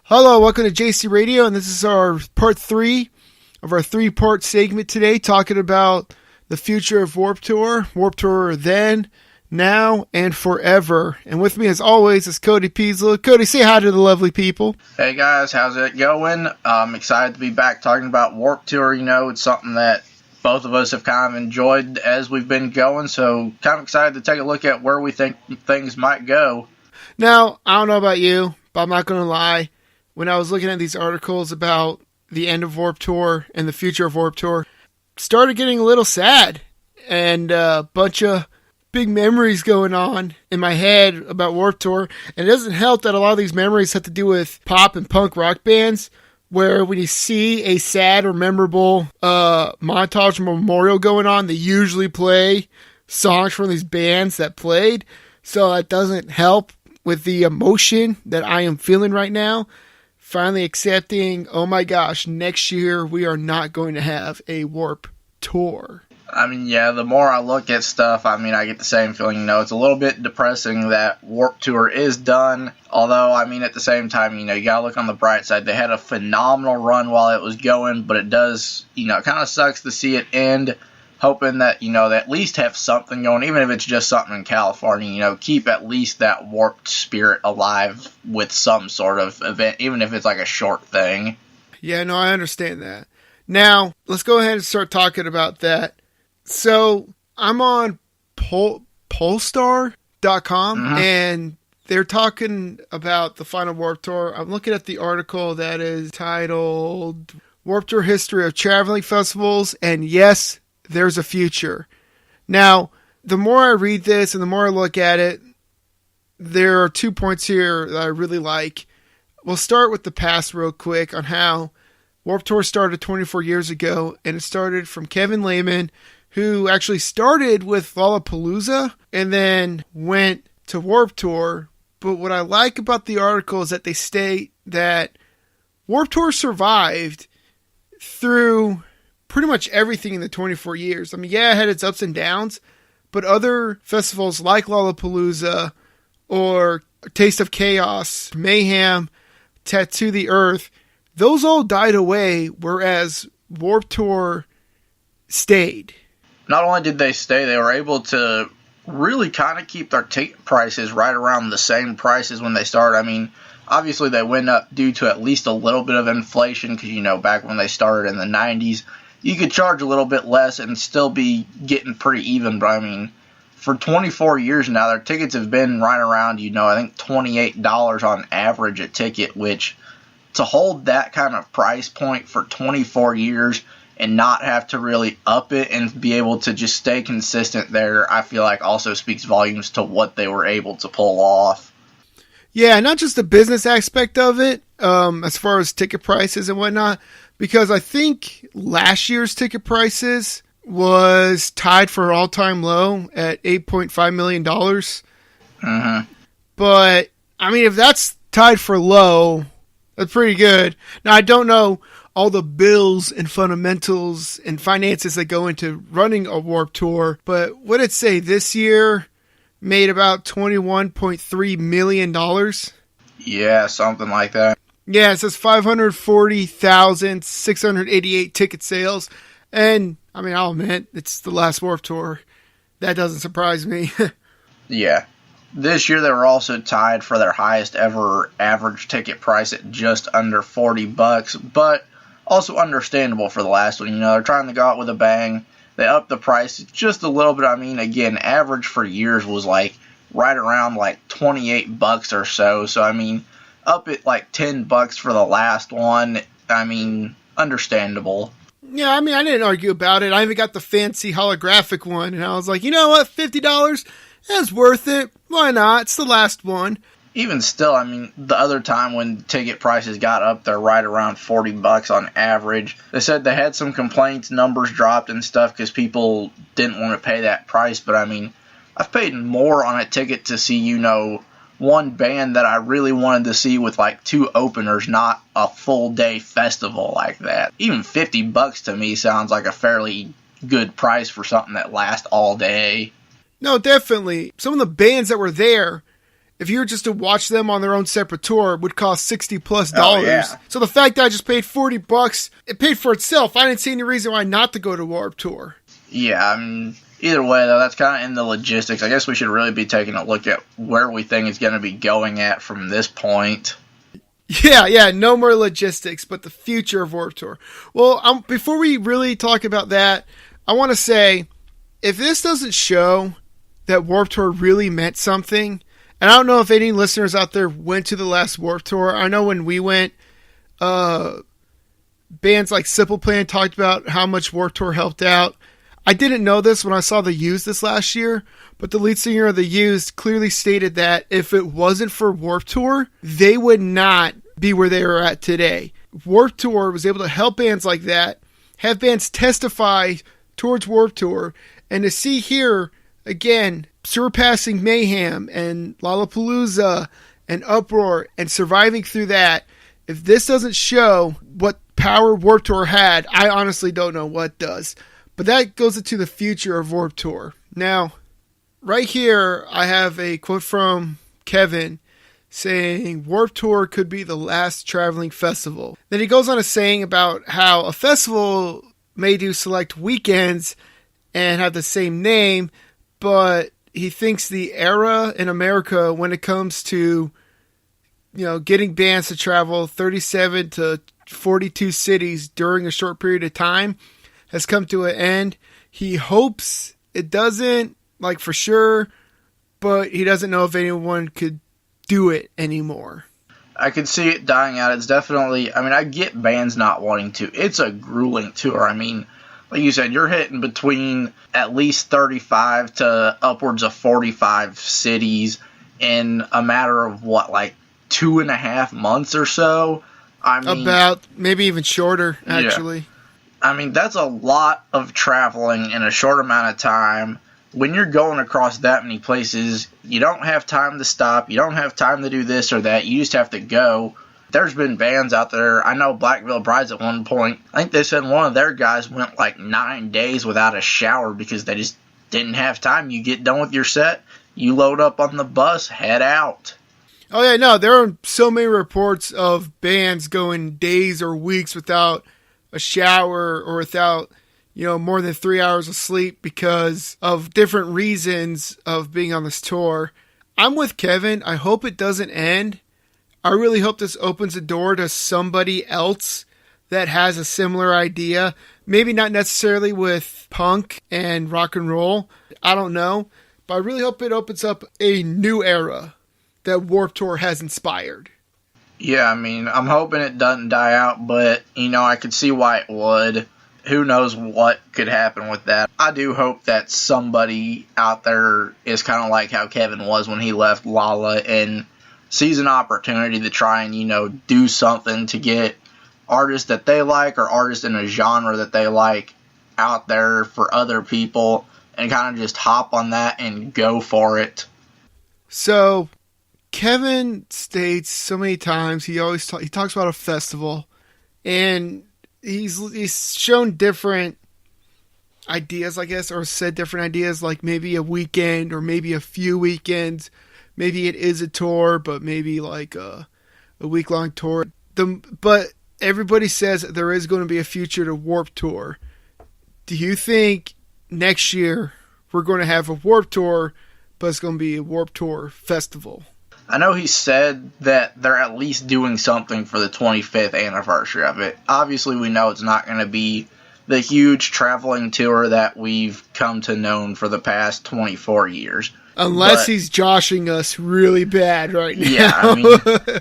Hello, welcome to JC Radio, and this is our part 3 of our 3-part segment today, talking about the future of Warped Tour then, now, and forever. And with me, as always, is Cody Peasler. Cody, say hi to the lovely people. Hey guys, how's it going? I'm excited to be back talking about Warped Tour. You know, it's something that both of us have kind of enjoyed as we've been going, so kind of excited to take a look at where we think things might go. Now, I don't know about you, but I'm not going to lie. When I was looking at these articles about the end of Warped Tour and the future of Warped Tour, started getting a little sad, and a bunch of big memories going on in my head about Warped Tour. And it doesn't help that a lot of these memories have to do with pop and punk rock bands, where when you see a sad or memorable montage or memorial going on, they usually play songs from these bands that played. So that doesn't help with the emotion that I am feeling right now. Finally accepting, oh my gosh, next year we are not going to have a Warped Tour. I mean, yeah, the more I look at stuff, I get the same feeling. You know, it's a little bit depressing that Warped Tour is done. Although, at the same time, you gotta look on the bright side. They had a phenomenal run while it was going, but it does, it kind of sucks to see it end. Hoping that, they at least have something going, even if it's just something in California, keep at least that Warped spirit alive with some sort of event, even if it's like a short thing. Yeah, no, I understand that. Now, let's go ahead and start talking about that. So, I'm on Polestar.com, and they're talking about the final Warped Tour. I'm looking at the article that is titled Warped Tour History of Traveling Festivals, and yes, there's a future. Now, the more I read this and the more I look at it, there are 2 points here that I really like. We'll start with the past real quick on how Warped Tour started 24 years ago, and it started from Kevin Lehman, who actually started with Lollapalooza and then went to Warped Tour. But what I like about the article is that they state that Warped Tour survived through pretty much everything in the 24 years. Yeah, it had its ups and downs, but other festivals like Lollapalooza or Taste of Chaos, Mayhem, Tattoo the Earth, those all died away, whereas Warped Tour stayed. Not only did they stay, they were able to really kind of keep their ticket prices right around the same prices when they started. Obviously they went up due to at least a little bit of inflation, because, back when they started in the 90s, you could charge a little bit less and still be getting pretty even. But for 24 years now, their tickets have been right around, I think $28 on average a ticket, which to hold that kind of price point for 24 years and not have to really up it and be able to just stay consistent there, I feel like also speaks volumes to what they were able to pull off. Yeah, not just the business aspect of it, as far as ticket prices and whatnot, because I think last year's ticket prices was tied for an all-time low at $8.5 million. But, if that's tied for low, that's pretty good. Now, I don't know all the bills and fundamentals and finances that go into running a Warped Tour, but what did it say this year made about $21.3 million? Yeah, something like that. Yeah, it says 540,688 ticket sales. And, I'll admit, it's the last Warped Tour. That doesn't surprise me. Yeah. This year they were also tied for their highest ever average ticket price at just under $40, but also understandable for the last one. They're trying to go out with a bang. They upped the price just a little bit. Again, average for years was like right around like $28 or so. So, up at like $10 for the last one. Understandable. Yeah, I didn't argue about it. I even got the fancy holographic one, and I was like, you know what, $50? That's worth it. Why not? It's the last one. Even still, the other time when ticket prices got up there right around $40 on average, they said they had some complaints, numbers dropped and stuff because people didn't want to pay that price. But I've paid more on a ticket to see, one band that I really wanted to see with like 2 openers, not a full day festival like that. Even $50 to me sounds like a fairly good price for something that lasts all day. No, definitely. Some of the bands that were there, if you were just to watch them on their own separate tour, it would cost $60+ Oh, yeah. So the fact that I just paid $40, it paid for itself. I didn't see any reason why not to go to Warped Tour. Yeah, I mean, either way, though, that's kind of in the logistics. I guess we should really be taking a look at where we think it's going to be going at from this point. Yeah, no more logistics, but the future of Warped Tour. Well, before we really talk about that, I want to say, if this doesn't show that Warped Tour really meant something, and I don't know if any listeners out there went to the last Warped Tour. I know when we went, bands like Simple Plan talked about how much Warped Tour helped out. I didn't know this when I saw The Used this last year, but the lead singer of The Used clearly stated that if it wasn't for Warped Tour, they would not be where they are at today. Warped Tour was able to help bands like that, have bands testify towards Warped Tour, and to see here, again, surpassing Mayhem and Lollapalooza and Uproar and surviving through that, if this doesn't show what power Warped Tour had, I honestly don't know what does. But that goes into the future of Warped Tour. Now, right here, I have a quote from Kevin saying Warped Tour could be the last traveling festival. Then he goes on a saying about how a festival may do select weekends and have the same name, but he thinks the era in America when it comes to, getting bands to travel 37 to 42 cities during a short period of time has come to an end. He hopes it doesn't, for sure, but he doesn't know if anyone could do it anymore. I could see it dying out. It's definitely, I get bands not wanting to. It's a grueling tour. Like you said, you're hitting between at least 35 to upwards of 45 cities in a matter of 2.5 months or so. About maybe even shorter, actually. Yeah. That's a lot of traveling in a short amount of time. When you're going across that many places, you don't have time to stop. You don't have time to do this or that. You just have to go. There's been bands out there. I know Black Veil Brides at one point, I think they said one of their guys went 9 days without a shower because they just didn't have time. You get done with your set, you load up on the bus, head out. Oh, yeah, no, there are so many reports of bands going days or weeks without a shower or without, more than 3 hours of sleep because of different reasons of being on this tour. I'm with Kevin. I hope it doesn't end. I really hope this opens a door to somebody else that has a similar idea. Maybe not necessarily with punk and rock and roll. I don't know. But I really hope it opens up a new era that Warped Tour has inspired. Yeah, I'm hoping it doesn't die out, but, I could see why it would. Who knows what could happen with that. I do hope that somebody out there is kind of like how Kevin was when he left Lala and sees an opportunity to try and, do something to get artists that they like or artists in a genre that they like out there for other people and kind of just hop on that and go for it. So, Kevin states so many times, he talks about a festival, and he's shown different ideas, I guess, or said different ideas, like maybe a weekend or maybe a few weekends. Maybe it is a tour, but maybe a week-long tour. But everybody says there is going to be a future to Warped Tour. Do you think next year we're going to have a Warped Tour, but it's going to be a Warped Tour festival? I know he said that they're at least doing something for the 25th anniversary of it. Obviously, we know it's not going to be the huge traveling tour that we've come to know for the past 24 years. Unless he's joshing us really bad right now. Yeah,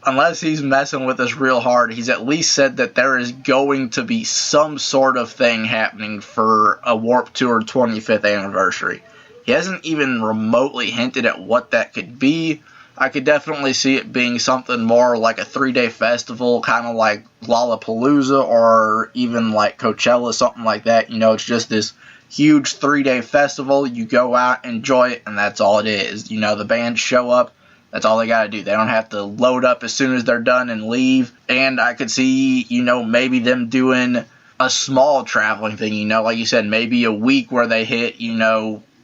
unless he's messing with us real hard, he's at least said that there is going to be some sort of thing happening for a Warped Tour 25th anniversary. He hasn't even remotely hinted at what that could be. I could definitely see it being something more like a 3-day festival, kind of like Lollapalooza or even like Coachella, something like that. It's just this huge 3-day festival. You go out, enjoy it, and that's all it is. The bands show up. That's all they got to do. They don't have to load up as soon as they're done and leave. And I could see, maybe them doing a small traveling thing, like you said, maybe a week where they hit,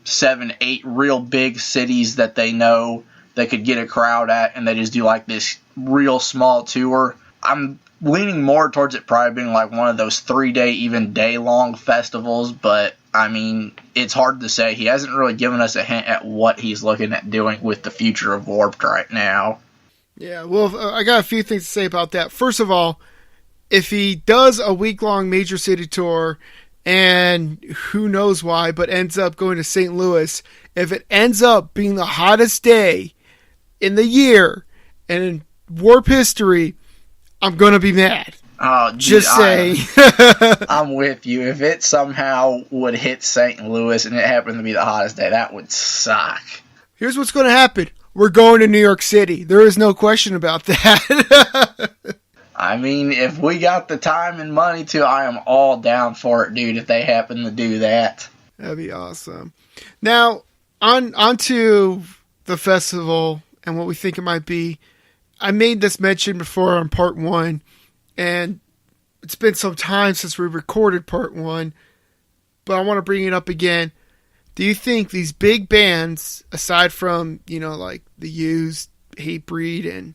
7, 8 real big cities that they know they could get a crowd at, and they just do like this real small tour. I'm leaning more towards it probably being like one of those 3-day, even day-long festivals, but I mean, it's hard to say. He hasn't really given us a hint at what he's looking at doing with the future of Warped right now. Yeah, well, I got a few things to say about that. First of all, if he does a week-long major city tour, and who knows why, but ends up going to St. Louis, if it ends up being the hottest day in the year and in Warp history, I'm going to be mad. Oh, dude, just saying. I'm with you. If it somehow would hit St. Louis and it happened to be the hottest day, that would suck. Here's what's going to happen. We're going to New York City. There is no question about that. I mean, if we got the time and money to, I am all down for it, dude, if they happen to do that. That'd be awesome. Now, on to the festival and what we think it might be. I made this mention before on part 1, and it's been some time since we recorded part 1, but I want to bring it up again. Do you think these big bands, aside from, like The Used, Hatebreed, and,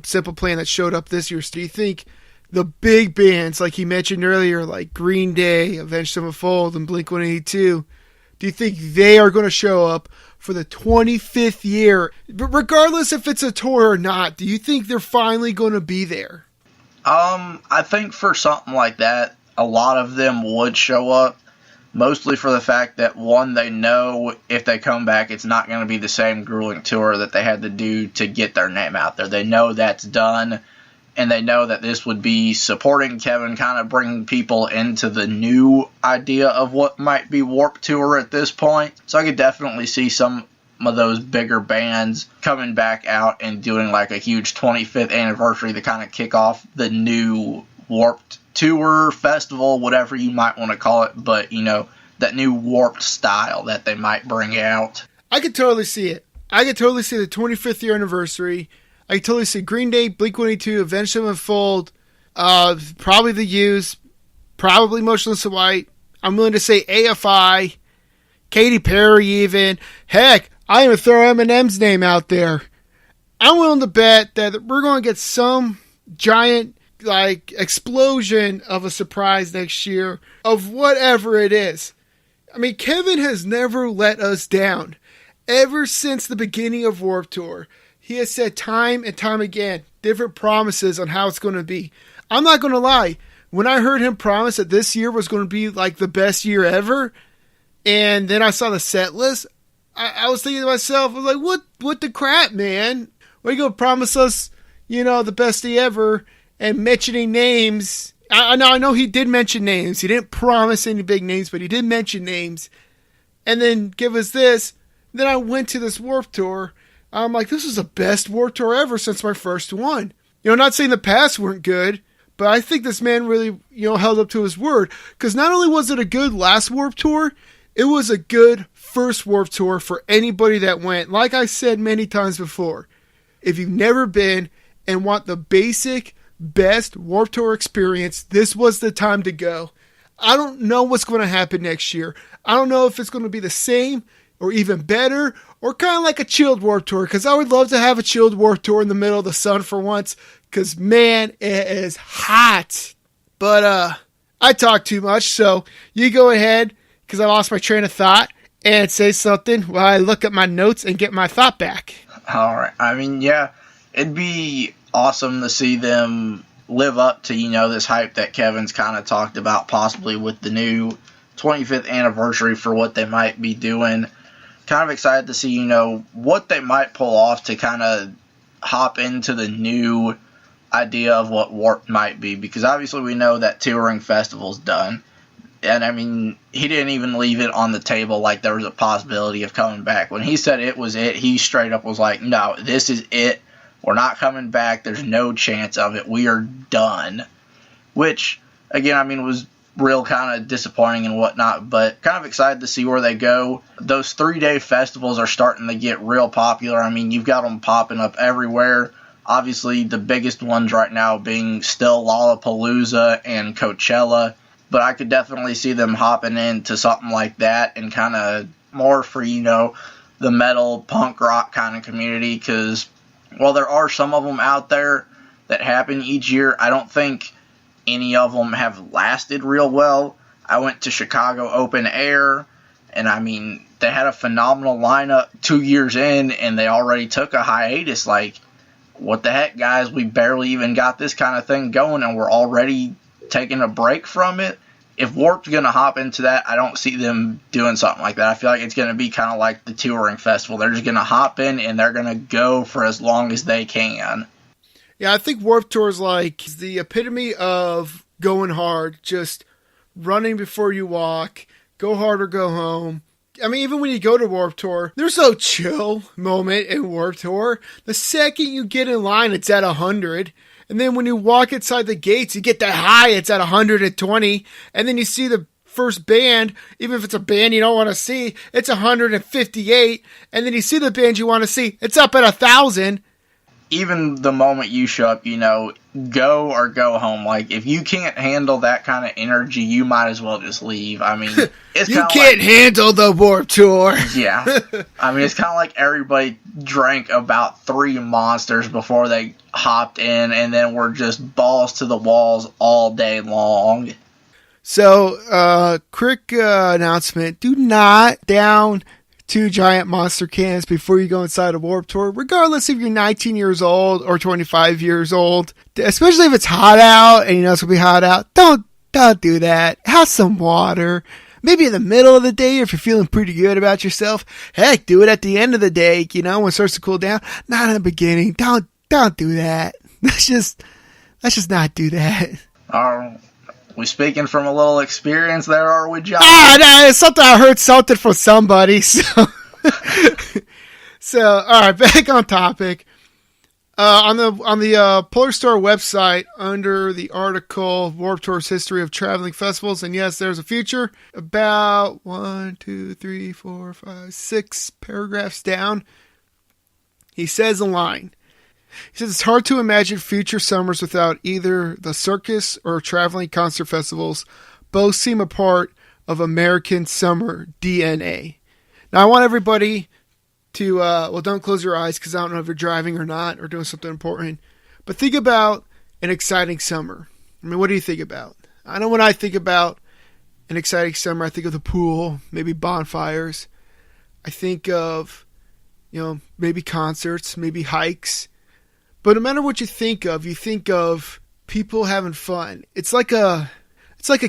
Simple Plan that showed up this year, do you think the big bands, like he mentioned earlier, like Green Day, Avenged Sevenfold, and Blink-182, do you think they are going to show up for the 25th year? But regardless if it's a tour or not, do you think they're finally going to be there? I think for something like that, a lot of them would show up, mostly for the fact that, one, they know if they come back, it's not going to be the same grueling tour that they had to do to get their name out there. They know that's done, and they know that this would be supporting Kevin, kind of bringing people into the new idea of what might be Warped Tour at this point. So I could definitely see some of those bigger bands coming back out and doing like a huge 25th anniversary to kind of kick off the new Warped Tour, festival, whatever you might want to call it, but that new Warped style that they might bring out. I could totally see it. I could totally see the 25th year anniversary. I could totally see Green Day, Blink-182, Avenged Sevenfold, probably The Used, probably Motionless in White. I'm willing to say AFI, Katy Perry even. Heck, I even throw Eminem's name out there. I'm willing to bet that we're going to get some giant explosion of a surprise next year of whatever it is. I mean, Kevin has never let us down. Ever since the beginning of Warped Tour, he has said time and time again different promises on how it's going to be. I'm not going to lie. When I heard him promise that this year was going to be like the best year ever, and then I saw the set list, I was thinking to myself, I was like, what the crap, man? What are you going to promise us, the best day ever, and mentioning names? I know he did mention names. He didn't promise any big names, but he did mention names. And then give us this. Then I went to this Warped Tour. I'm like, this is the best Warped Tour ever since my first one. Not saying the past weren't good, but I think this man really, held up to his word. Because not only was it a good last Warped Tour, it was a good first Warped Tour for anybody that went. Like I said many times before, if you've never been and want the basic, best Warped Tour experience, this was the time to go. I don't know what's going to happen next year. I don't know if it's going to be the same or even better, or kind of like a chilled Warped Tour, because I would love to have a chilled Warped Tour in the middle of the sun for once, because man, it is hot. But I talk too much, so you go ahead, because I lost my train of thought, and say something while I look at my notes and get my thought back. All right. I mean, yeah, it'd be awesome to see them live up to, this hype that Kevin's kind of talked about, possibly with the new 25th anniversary for what they might be doing. Kind of excited to see, what they might pull off to kind of hop into the new idea of what Warped might be, because obviously we know that touring festival's done. And I mean, he didn't even leave it on the table like there was a possibility of coming back. When he said it was it, he straight up was like, no, this is it. We're not coming back. There's no chance of it. We are done. Which, again, I mean, was real kind of disappointing and whatnot, but kind of excited to see where they go. Those 3-day festivals are starting to get real popular. I mean, you've got them popping up everywhere. Obviously, the biggest ones right now being still Lollapalooza and Coachella, but I could definitely see them hopping into something like that and kind of more for, the metal punk rock kind of community, because while there are some of them out there that happen each year, I don't think any of them have lasted real well. I went to Chicago Open Air, and I mean, they had a phenomenal lineup 2 years in, and they already took a hiatus. Like, what the heck, guys? We barely even got this kind of thing going, and we're already taking a break from it. If Warp's going to hop into that, I don't see them doing something like that. I feel like it's going to be kind of like the touring festival. They're just going to hop in, and they're going to go for as long as they can. Yeah, I think Warped Tour is like the epitome of going hard, just running before you walk, go hard or go home. I mean, even when you go to Warped Tour, there's no chill moment in Warped Tour. The second you get in line, it's at 100. And then when you walk inside the gates, you get that high, it's at 120. And then you see the first band, even if it's a band you don't want to see, it's 158. And then you see the band you want to see, it's up at 1,000. Even the moment you show up, go or go home. Like, if you can't handle that kind of energy, you might as well just leave. I mean, it's you can't handle the Warped Tour. Yeah. I mean, it's kind of like everybody drank about 3 monsters before they hopped in, and then we're just balls to the walls all day long. So, quick announcement. Do not down 2 giant monster cans before you go inside a Warped Tour, regardless if you're 19 years old or 25 years old. Especially if it's hot out and you know it's going to be hot out. Don't do that. Have some water. Maybe in the middle of the day if you're feeling pretty good about yourself. Heck, do it at the end of the day, when it starts to cool down. Not in the beginning. Don't do that. Let's just not do that. We speaking from a little experience there, are we, John? No, it's something I heard something from somebody. So, all right, back on topic. On the Polar Star website, under the article Warped Tour's History of Traveling Festivals, and yes, there's a feature about 6 paragraphs down. He says a line. He says, it's hard to imagine future summers without either the circus or traveling concert festivals. Both seem a part of American summer DNA. Now, I want everybody to, don't close your eyes because I don't know if you're driving or not or doing something important. But think about an exciting summer. I mean, what do you think about? I know when I think about an exciting summer, I think of the pool, maybe bonfires. I think of, maybe concerts, maybe hikes. But no matter what you think of people having fun. It's like a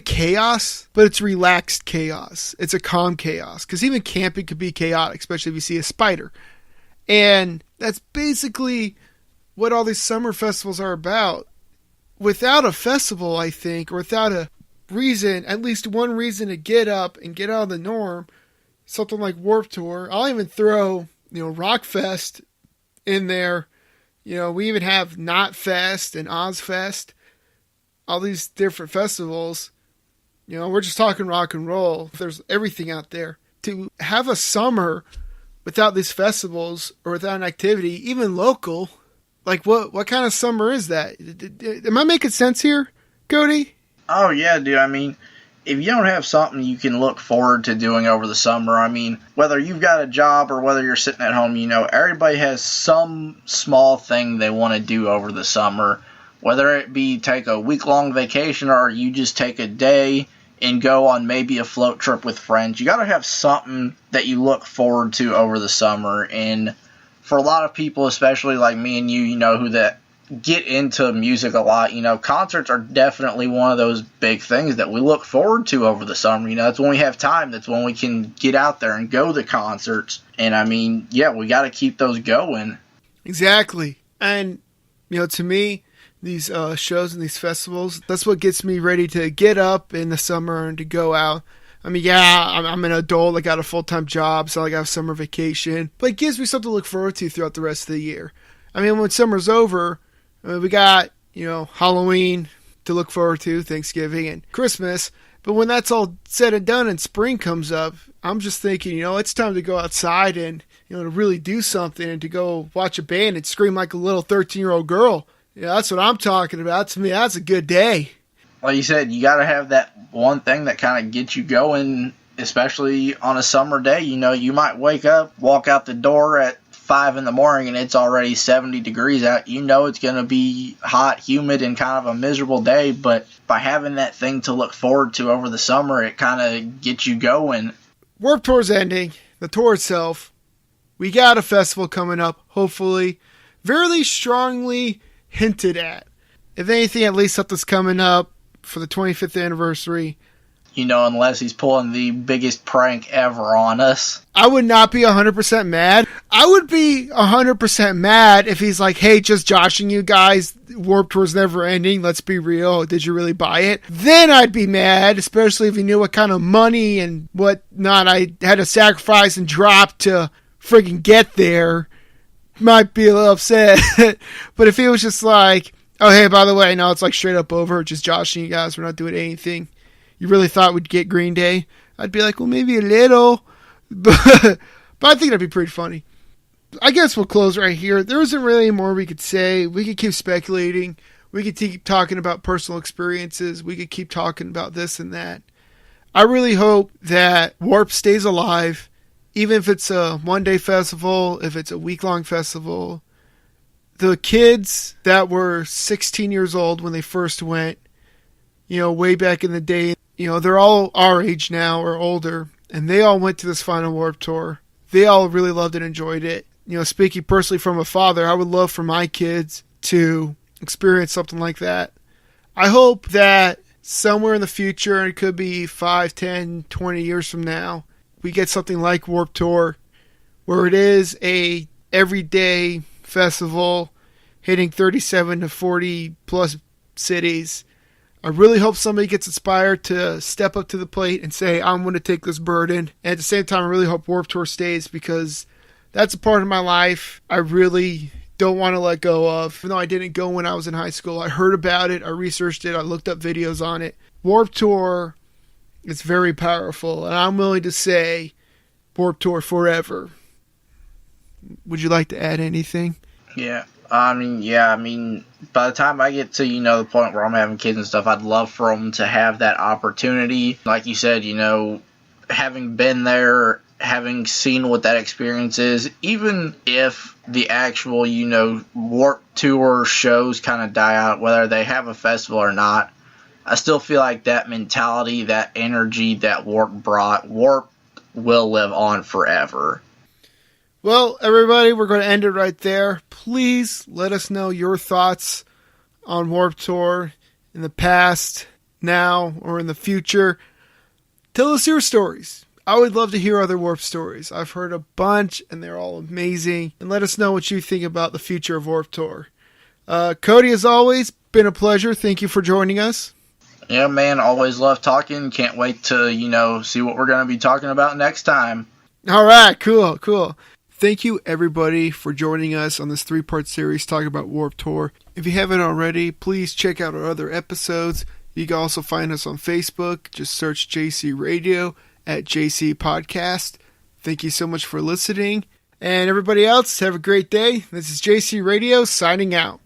chaos, but it's relaxed chaos. It's a calm chaos. Because even camping could be chaotic, especially if you see a spider. And that's basically what all these summer festivals are about. Without a festival, I think, or without a reason, at least one reason to get up and get out of the norm, something like Warped Tour. I'll even throw, Rockfest in there. We even have Knotfest and Ozfest, all these different festivals. We're just talking rock and roll. There's everything out there. To have a summer without these festivals or without an activity, even local, like what kind of summer is that? Am I making sense here, Cody? Oh, yeah, dude. I mean, if you don't have something you can look forward to doing over the summer, I mean, whether you've got a job or whether you're sitting at home, everybody has some small thing they want to do over the summer, whether it be take a week-long vacation or you just take a day and go on maybe a float trip with friends. You got to have something that you look forward to over the summer. And for a lot of people, especially like me and you, who that get into music a lot, concerts are definitely one of those big things that we look forward to over the summer. That's when we have time. That's when we can get out there and go to concerts. And I mean, yeah, we got to keep those going. Exactly. And, to me, these shows and these festivals, that's what gets me ready to get up in the summer and to go out. I mean, yeah, I'm an adult. I got a full-time job, so I have summer vacation. But it gives me something to look forward to throughout the rest of the year. I mean, when summer's over, we got, Halloween to look forward to, Thanksgiving and Christmas. But when that's all said and done and spring comes up, I'm just thinking, it's time to go outside and, to really do something and to go watch a band and scream like a little 13-year-old girl. That's what I'm talking about. To me, that's a good day. Like you said, you got to have that one thing that kind of gets you going especially on a summer day, you might wake up, walk out the door at 5 in the morning, and it's already 70 degrees out. It's going to be hot, humid, and kind of a miserable day, but by having that thing to look forward to over the summer, it kind of gets you going. Warped Tour's ending. The tour itself. We got a festival coming up, hopefully. Very strongly hinted at. If anything, at least something's coming up for the 25th anniversary. Unless he's pulling the biggest prank ever on us. I would not be 100% mad. I would be 100% mad if he's like, hey, just joshing you guys, Warped Tour's never ending, let's be real, did you really buy it? Then I'd be mad, especially if he knew what kind of money and whatnot I had to sacrifice and drop to friggin' get there. Might be a little upset. But if he was just like, oh, hey, by the way, no, it's like straight up over, just joshing you guys, we're not doing anything. You really thought we'd get Green Day? I'd be like, well, maybe a little. But I think that'd be pretty funny. I guess we'll close right here. There isn't really any more we could say. We could keep speculating. We could keep talking about personal experiences. We could keep talking about this and that. I really hope that Warp stays alive, even if it's a one-day festival, if it's a week-long festival. The kids that were 16 years old when they first went, way back in the day, they're all our age now or older, and they all went to this final Warped Tour. They all really loved and enjoyed it. Speaking personally from a father, I would love for my kids to experience something like that. I hope that somewhere in the future, and it could be 5, 10, 20 years from now, we get something like Warped Tour, where it is a everyday festival hitting 37 to 40 plus cities. I really hope somebody gets inspired to step up to the plate and say, I'm going to take this burden. And at the same time, I really hope Warped Tour stays, because that's a part of my life I really don't want to let go of. Even though I didn't go when I was in high school, I heard about it, I researched it, I looked up videos on it. Warped Tour is very powerful, and I'm willing to say Warped Tour forever. Would you like to add anything? Yeah. By the time I get to, the point where I'm having kids and stuff, I'd love for them to have that opportunity. Like you said, having been there, having seen what that experience is, even if the actual, Warped Tour shows kind of die out, whether they have a festival or not, I still feel like that mentality, that energy that Warp brought, Warp will live on forever. Well, everybody, we're going to end it right there. Please let us know your thoughts on Warped Tour in the past, now, or in the future. Tell us your stories. I would love to hear other Warped stories. I've heard a bunch, and they're all amazing. And let us know what you think about the future of Warped Tour. Cody, as always, been a pleasure. Thank you for joining us. Yeah, man, always love talking. Can't wait to, see what we're going to be talking about next time. All right, cool. Thank you, everybody, for joining us on this 3-part series talking about Warped Tour. If you haven't already, please check out our other episodes. You can also find us on Facebook. Just search JC Radio at JC Podcast. Thank you so much for listening. And everybody else, have a great day. This is JC Radio signing out.